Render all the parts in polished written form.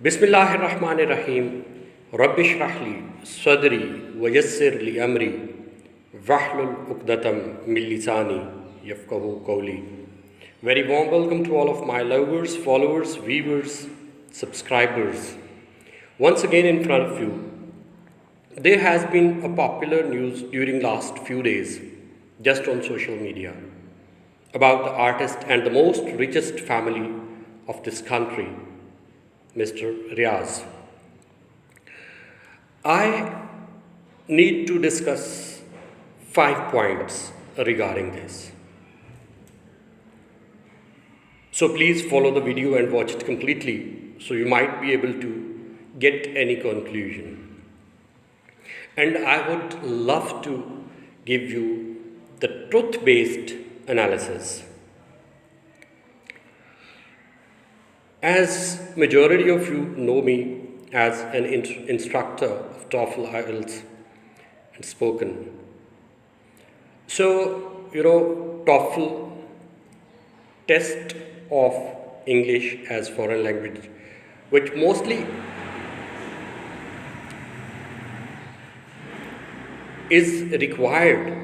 Bismillahirrahmanirrahim. Rabbi shrah li sadri wa yassir li amri wahlul uqdatam min lisani yafqahu qawli. Very warm welcome to all of my lovers, followers, viewers, subscribers. Once again in front of you, there has been a popular news during last few days just on social media about the artist and the most richest family of this country, Mr. Riaz. I need to discuss 5 points regarding this. So please follow the video and watch it completely so you might be able to get any conclusion. And I would love to give you the truth-based analysis. As majority of you know me as an instructor of TOEFL, IELTS and spoken. So, TOEFL test of English as foreign language, which mostly is required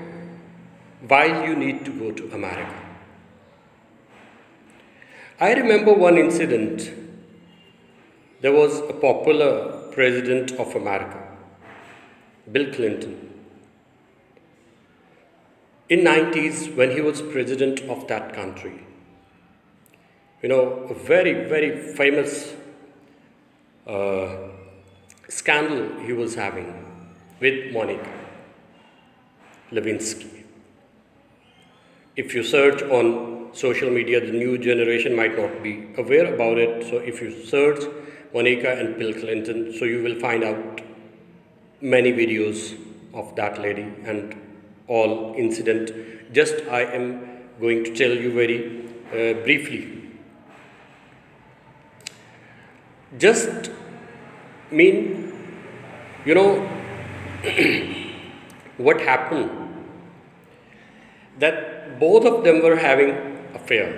while you need to go to America. I remember one incident. There was a popular president of America, Bill Clinton. In 90s, when he was president of that country, a very, very famous scandal he was having with Monica Lewinsky. If you search on social media, the new generation might not be aware about it. So if you search Monica and Bill Clinton, so you will find out many videos of that lady and all incident. Just I am going to tell you very briefly. Just what happened, that both of them were having affair.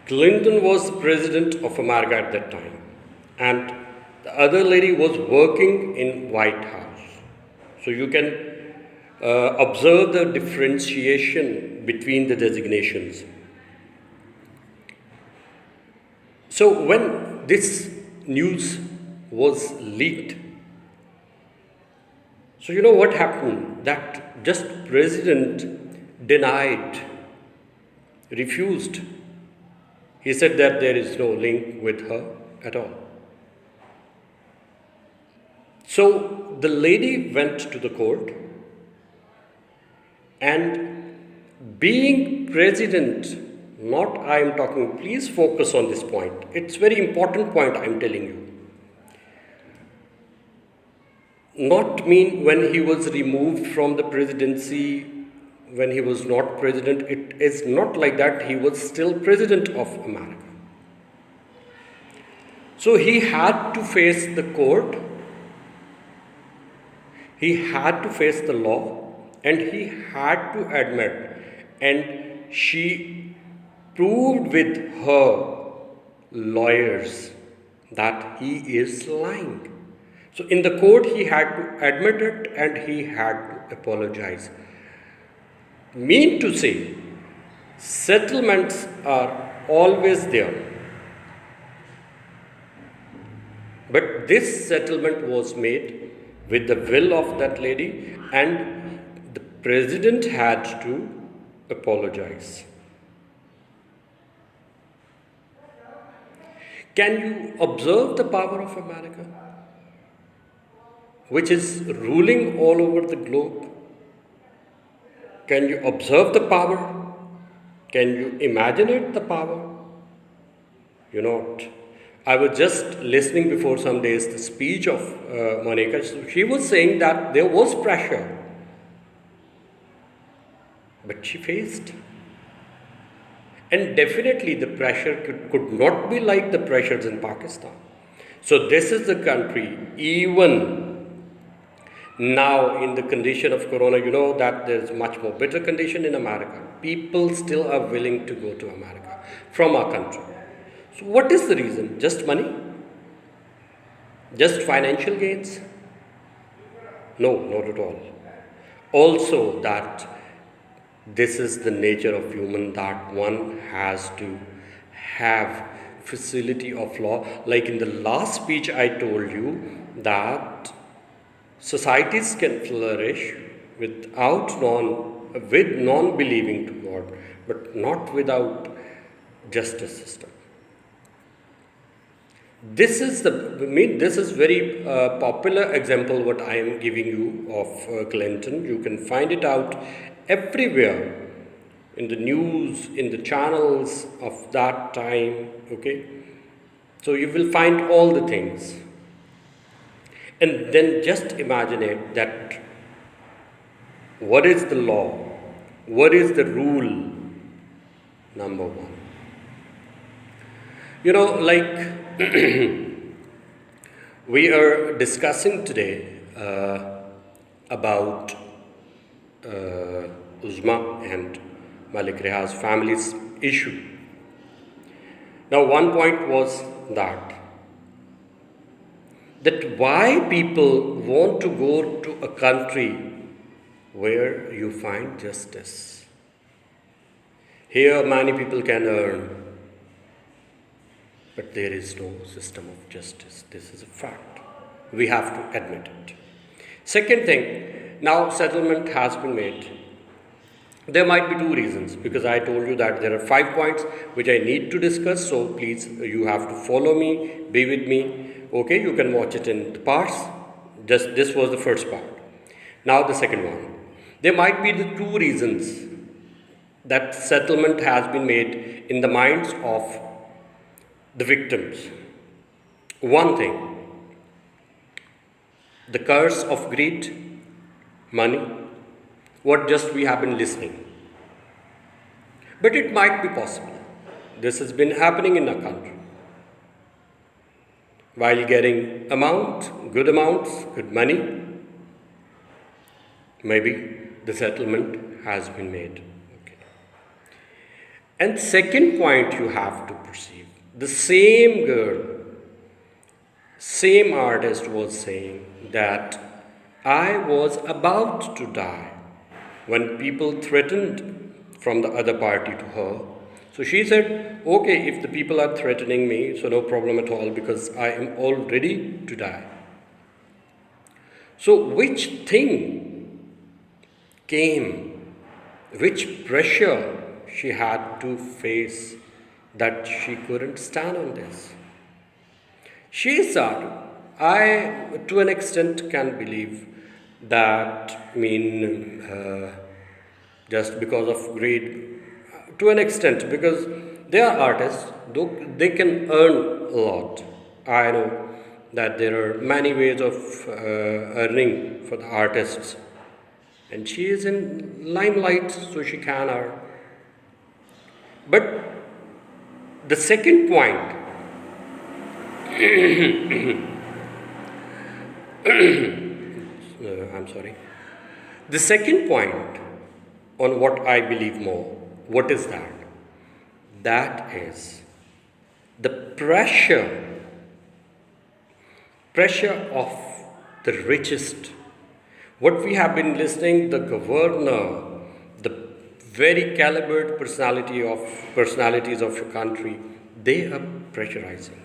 Clinton was president of America at that time, and the other lady was working in White House. So you can observe the differentiation between the designations. So when this news was leaked, so what happened? That just president denied, refused. He said that there is no link with her at all. So the lady went to the court, and being president, not I am talking, please focus on this point. It's very important point I am telling you. Not mean when he was removed from the presidency, when he was not president, it is not like that. He was still president of America. So he had to face the court, he had to face the law, and he had to admit, and she proved with her lawyers that he is lying. So in the court, he had to admit it and he had to apologize. Mean to say, settlements are always there. But this settlement was made with the will of that lady, and the president had to apologize. Can you observe the power of America, which is ruling all over the globe? Can you observe the power? Can you imagine the power? I was just listening before some days the speech of Monica. So she was saying that there was pressure, but she faced. And definitely the pressure could not be like the pressures in Pakistan. So this is the country, even now in the condition of corona, that there's much more better condition in America. People still are willing to go to America from our country. So, what is the reason? Just money? Just financial gains? No, not at all. Also, that this is the nature of human, that one has to have facility of law. Like in the last speech, I told you that societies can flourish with non-believing to God, but not without justice system. This is very popular example what I am giving you of Clinton. You can find it out everywhere in the news, in the channels of that time. Okay, so you will find all the things, and then just imagine it that what is the law, what is the rule. Number one, like we are discussing today about Uzma and Malik Reha's family's issue. Now, one point was that why people want to go to a country where you find justice. Here, many people can earn, but there is no system of justice. This is a fact. We have to admit it. Second thing, now settlement has been made. There might be two reasons, because I told you that there are 5 points which I need to discuss. So please, you have to follow me, be with me. Okay, you can watch it in the parts. This was the first part. Now the second one. There might be the two reasons that settlement has been made in the minds of the victims. One thing, the curse of greed, money, what just we have been listening. But it might be possible. This has been happening in our country. While getting good amounts, good money, maybe the settlement has been made. Okay. And second point you have to perceive, the same girl, same artist was saying that I was about to die when people threatened from the other party to her. So she said, okay, if the people are threatening me, so no problem at all, because I am all ready to die. So which thing came, which pressure she had to face that she couldn't stand on this? She said, I to an extent can believe that, just because of greed, to an extent, because they are artists, though they can earn a lot. I know that there are many ways of earning for the artists, and she is in limelight, so she can earn. But the second point, I'm sorry. The second point on what I believe more, what is that? That is the pressure of the richest. What we have been listening, the governor, the very calibered personalities of your country, they are pressurizing.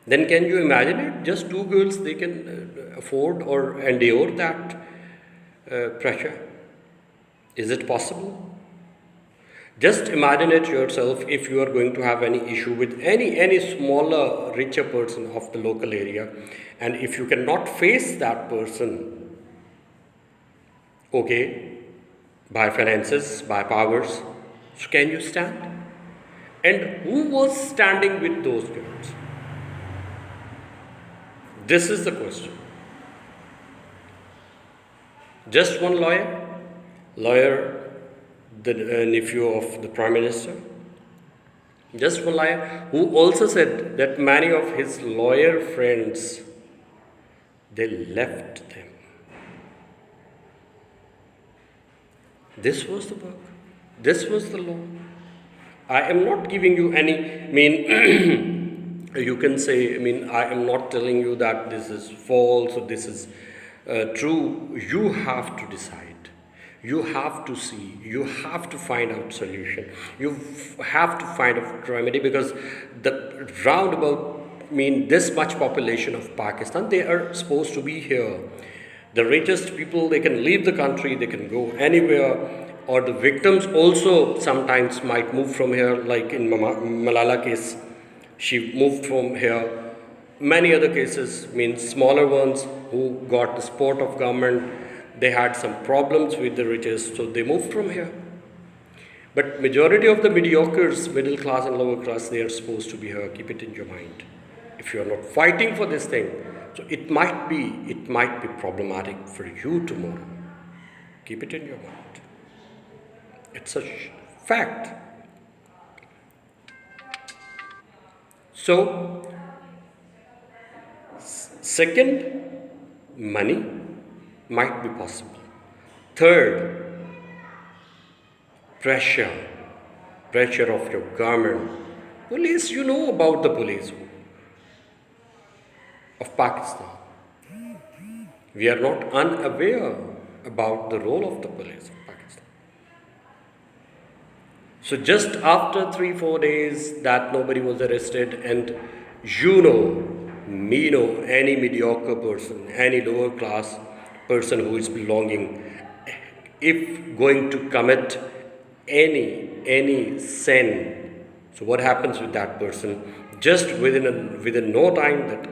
Then can you imagine it? Just two girls, they can afford or endure that pressure. Is it possible? Just imagine it yourself if you are going to have any issue with any smaller, richer person of the local area, and if you cannot face that person, okay, by finances, by powers, so can you stand? And who was standing with those girls? This is the question. Just one lawyer, the nephew of the Prime Minister, just one lawyer who also said that many of his lawyer friends, they left them. This was the work. This was the law. I am not giving you any, you can say, I am not telling you that this is false or this is true. You have to decide. You have to see. You have to find out solution. You have to find a remedy, because the roundabout, this much population of Pakistan, they are supposed to be here. The richest people, they can leave the country, they can go anywhere, or the victims also sometimes might move from here, like in Malala case, she moved from here. Many other cases, smaller ones who got the support of government, they had some problems with the richest, so they moved from here. But majority of the mediocres, middle class and lower class, they are supposed to be here. Keep it in your mind. If you are not fighting for this thing, so it might be problematic for you tomorrow. Keep it in your mind. It's a fact. So, second, money might be possible. Third, pressure of your government. Police, you know about the police of Pakistan. We are not unaware about the role of the police of Pakistan. So just after 3-4 days that nobody was arrested, and me know, any mediocre person, any lower class person who is belonging, if going to commit any sin, so what happens with that person? Just within no time that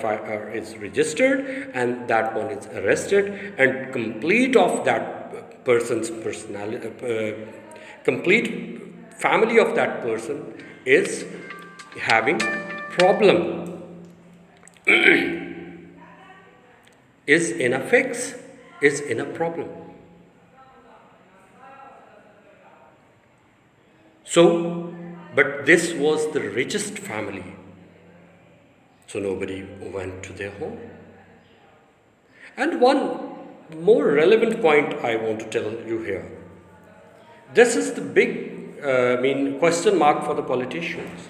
FIR is registered and that one is arrested, and complete of that person's personality, complete family of that person is having problem, is in a fix, is in a problem. So, but this was the richest family, so nobody went to their home. And one more relevant point I want to tell you here. This is the big, question mark for the politicians.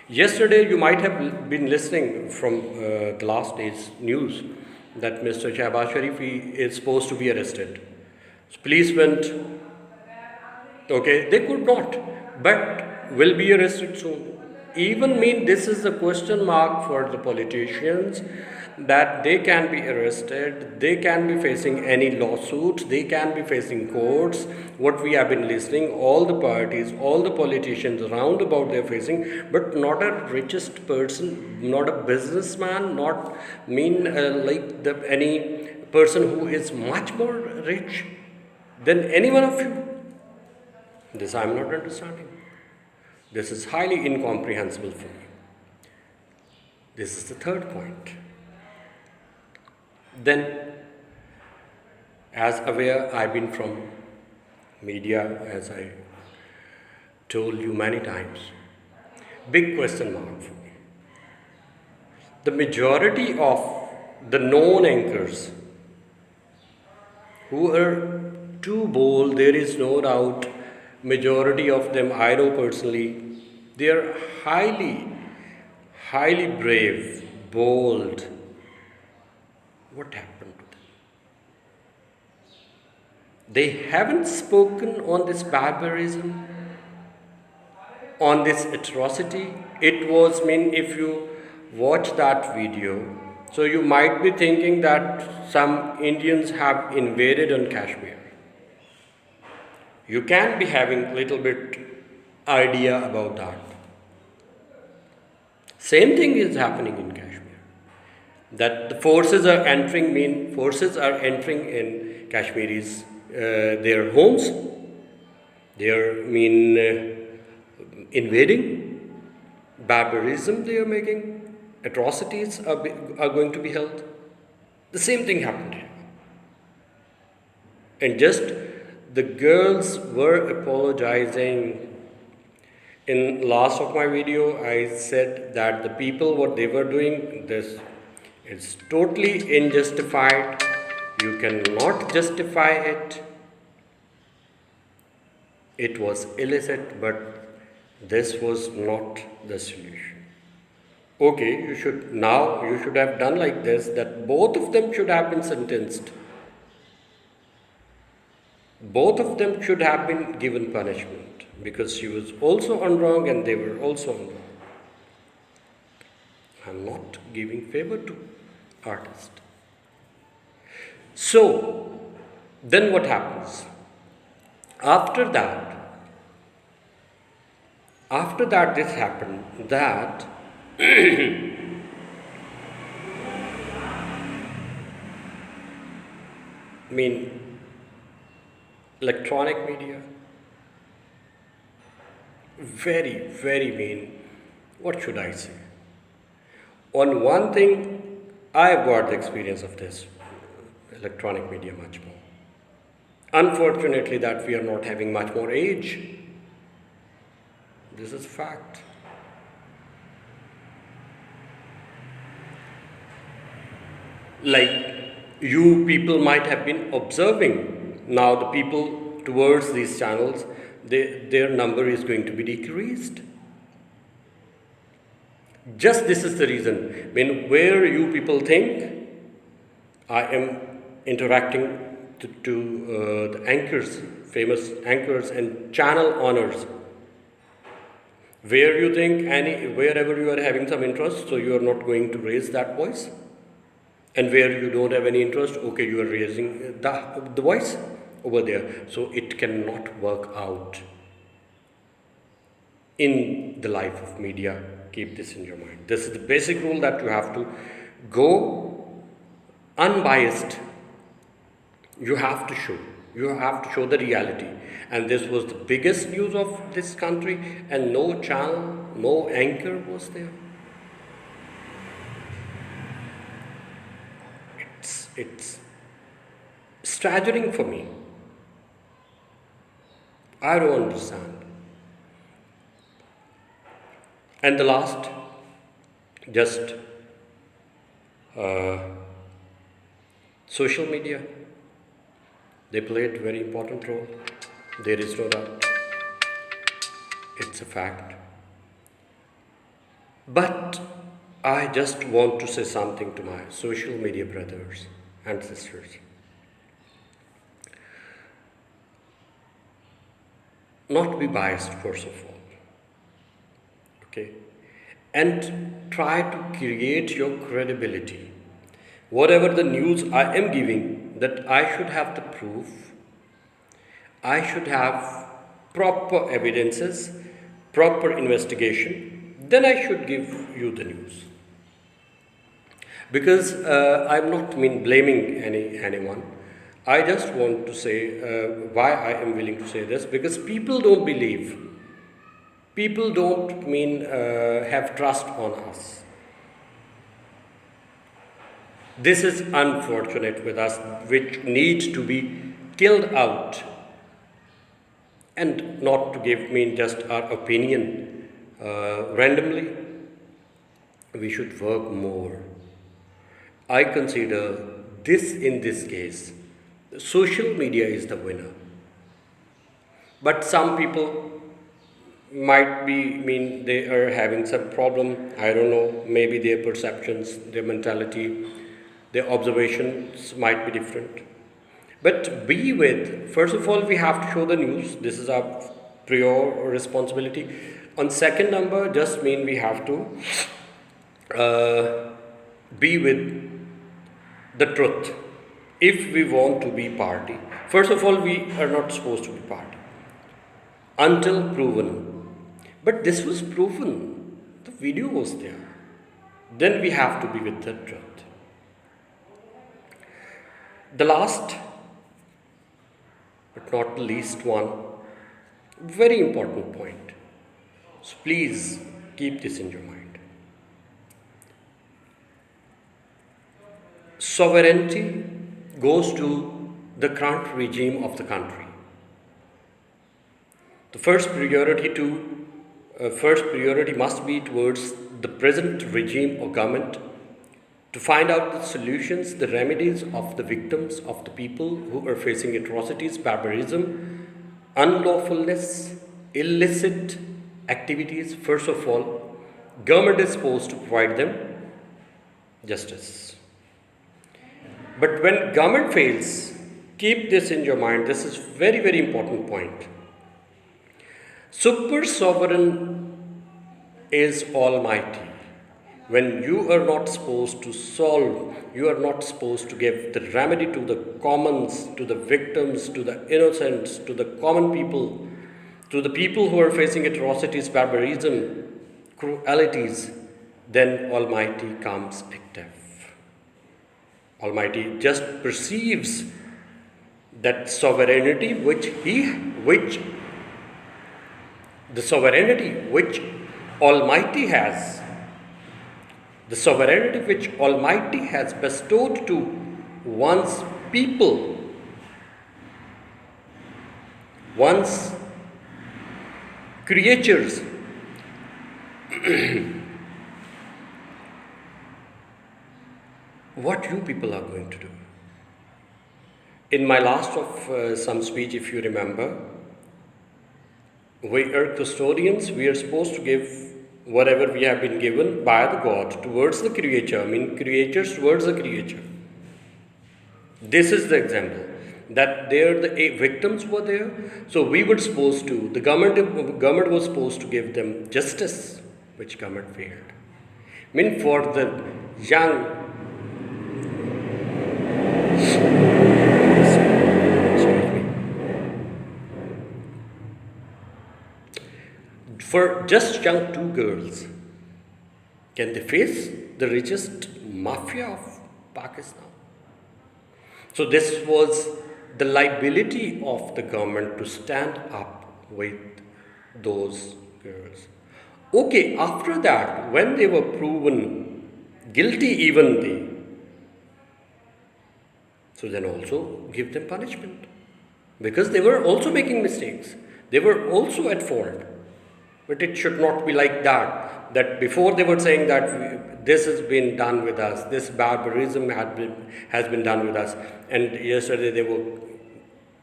Yesterday, you might have been listening from the last day's news that Mr. Shahbaz Sharif is supposed to be arrested. So police went, okay, they could not, but will be arrested soon. Even this is a question mark for the politicians, that they can be arrested, they can be facing any lawsuits, they can be facing courts. What we have been listening, all the parties, all the politicians around about they're facing, but not a richest person, not a businessman, not any person who is much more rich than any one of you. This I am not understanding. This is highly incomprehensible for me. This is the third point. Then, as aware I've been from media, as I told you many times, big question mark for me. The majority of the known anchors who are too bold, there is no doubt, majority of them I know personally, they are highly brave, bold. What happened to them? They haven't spoken on this barbarism, on this atrocity. It was, if you watch that video, so you might be thinking that some Indians have invaded on Kashmir. You can be having little bit idea about that. Same thing is happening in Kashmir. That the forces are entering in Kashmiris, their homes. They are invading, barbarism they are making, atrocities are going to be held. The same thing happened here. And just the girls were apologizing. In last of my video, I said that the people, what they were doing, this is totally unjustified. You cannot justify it. It was illicit, but This was not the solution. Okay, you should have done like this, that both of them should have been sentenced. Both of them should have been given punishment because she was also on wrong and they were also on wrong. I'm not giving favor to artist. So then what happens? After that this happened, that I mean electronic media, very, very mean, what should I say? On one thing, I've got the experience of this electronic media much more. Unfortunately, that we are not having much more age. This is fact. Like you people might have been observing, now the people towards these channels, their number is going to be decreased. Just this is the reason. When where you people think I am interacting to the anchors, famous anchors and channel owners, where you think wherever you are having some interest, so you are not going to raise that voice, and where you don't have any interest, okay, you are raising the voice over there. So it cannot work out in the life of media. Keep this in your mind. This is the basic rule, that you have to go unbiased. You have to show the reality. And this was the biggest news of this country, and no channel, no anchor was there. It's staggering for me. I don't understand. And the last, just social media, they played a very important role. There is no doubt. It's a fact. But I just want to say something to my social media brothers and sisters. Not be biased, first of all. Okay? And try to create your credibility. Whatever the news I am giving, that I should have the proof, I should have proper evidences, proper investigation, then I should give you the news. Because I'm not blaming anyone. I just want to say why I am willing to say this, because people don't believe. People don't have trust on us. This is unfortunate with us, which needs to be killed out, and not to give just our opinion randomly. We should work more. I consider this, in this case, social media is the winner. But some people might be, they are having some problem, I don't know, maybe their perceptions, their mentality, their observations might be different. But first of all, we have to show the news. This is our prior responsibility. On second number, just we have to be with the truth. If we want to be party, first of all, we are not supposed to be party until proven. But this was proven. The video was there. Then we have to be with the truth. The last, but not the least one, very important point. So please keep this in your mind. Sovereignty goes to the current regime of the country. The first priority must be towards the present regime or government to find out the solutions, the remedies of the victims, of the people who are facing atrocities, barbarism, unlawfulness, illicit activities, first of all, government is supposed to provide them justice. But when government fails, keep this in your mind. This is very, very important point. Super sovereign is almighty. When you are not supposed to solve, you are not supposed to give the remedy to the commons, to the victims, to the innocents, to the common people, to the people who are facing atrocities, barbarism, cruelties, then Almighty comes active. Almighty just perceives that sovereignty which the sovereignty which Almighty has, the sovereignty which Almighty has bestowed to one's people, one's creatures. What you people are going to do. In my last of some speech, if you remember, we are custodians, we are supposed to give whatever we have been given by the God towards the creature, creatures towards the creature. This is the example, that there the victims were there, so we were supposed to, the government was supposed to give them justice, which government failed. For the young, for just young two girls, can they face the richest mafia of Pakistan? So this was the liability of the government to stand up with those girls. Okay, after that, when they were proven guilty even they, so then also give them punishment. Because they were also making mistakes. They were also at fault. But it should not be like that. That before they were saying that this has been done with us, this barbarism has been done with us. And yesterday they were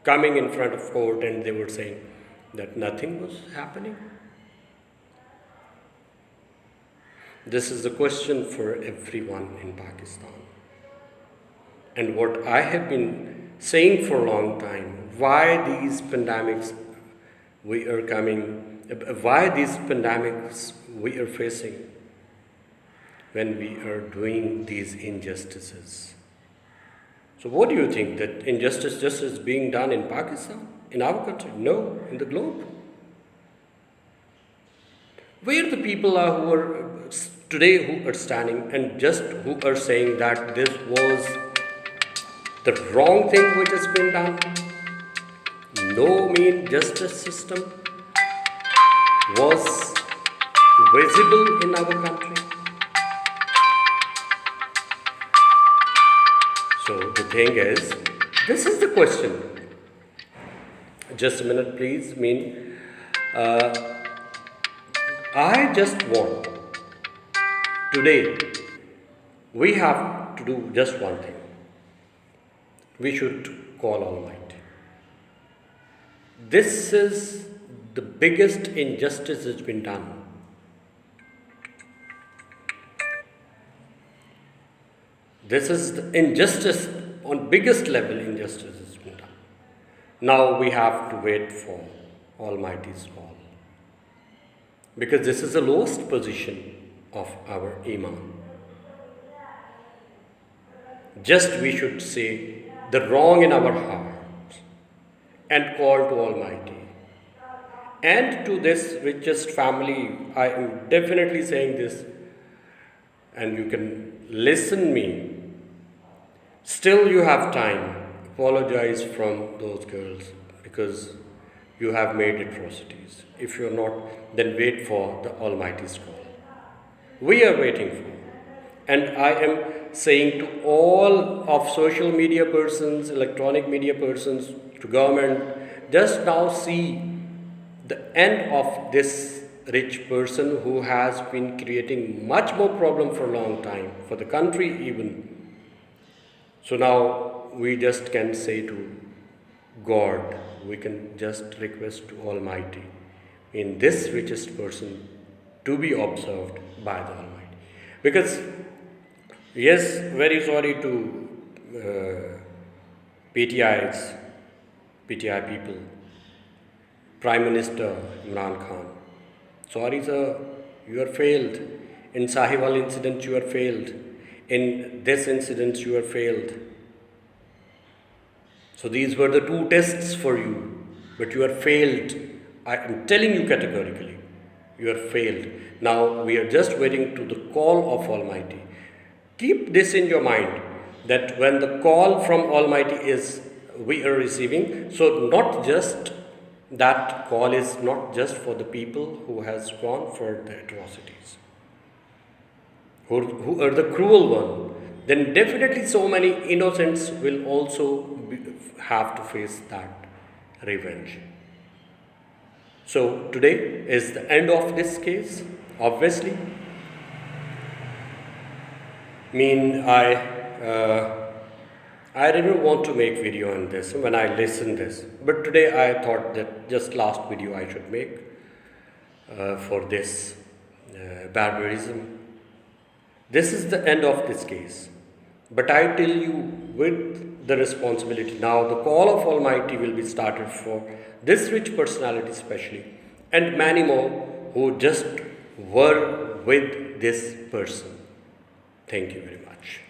coming in front of court and they were saying that nothing was happening. This is the question for everyone in Pakistan. And what I have been saying for a long time, why these pandemics we are facing when we are doing these injustices. So what do you think, that injustice just is being done in Pakistan, in our country? No, in the globe. Where the people are who are today who are standing and just who are saying that this was the wrong thing which has been done? No mean justice system was visible in our country. So the thing is, this is the question. Just a minute, please. I just want today we have to do just one thing. We should call Almighty. This is the biggest injustice that's been done. This is the injustice, on biggest level injustice has been done. Now we have to wait for Almighty's call. Because this is the lowest position of our Iman. Just we should say the wrong in our hearts and call to Almighty. And to this richest family, I am definitely saying this, and you can listen me. Still you have time. Apologize from those girls because you have made atrocities. If you are not, then wait for the Almighty's call. We are waiting for. And I am saying to all of social media persons, electronic media persons, to government, just now see the end of this rich person who has been creating much more problem for a long time, for the country even. So now we just can say to God, we can just request to Almighty, in this richest person to be observed by the Almighty. Because, yes, very sorry to PTI people, Prime Minister Imran Khan. Sorry, sir, you are failed. In Sahiwal incident, you are failed. In this incident, you are failed. So these were the two tests for you, but you are failed. I am telling you categorically, you are failed. Now we are just waiting to the call of Almighty. Keep this in your mind that when the call from Almighty is we are receiving, so not just that call is not just for the people who has gone for the atrocities, who are the cruel one, then definitely so many innocents will also have to face that revenge. So today is the end of this case. Obviously, I didn't want to make video on this when I listened this, but today I thought that just last video I should make for this barbarism. This is the end of this case, but I tell you with the responsibility now, the call of Almighty will be started for this rich personality especially, and many more who just were with this person. Thank you very much.